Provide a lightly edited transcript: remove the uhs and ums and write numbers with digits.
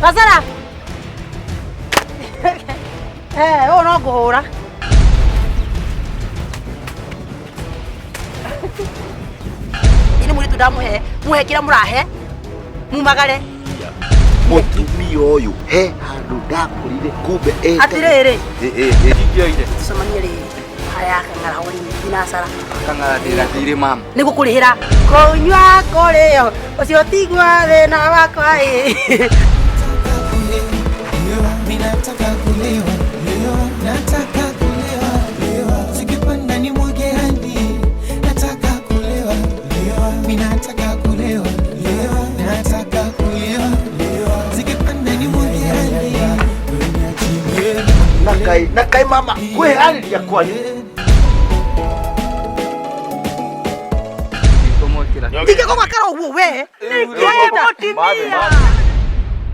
Gazara. No kuhura. Ini muri tudamuhe, muhekira murahe. Mumagare. Mutumia uyu he handu ndakurire kumbe atirere igyoire somanyere haya kangara wali binasara kangara dire mama nigukurihira konywa koreyo ucio tigwa thina wakwa Ninataka kulewa leo, nataka kulewa leo, sikipanda ni mwage hadi, nataka kulewa leo, ninataka kulewa leo, nataka kulewa leo, sikipanda ni mwage hadi, nakai mama kwe hali ya kwani Ndike kwa makara uwe. Ndike kwa timia.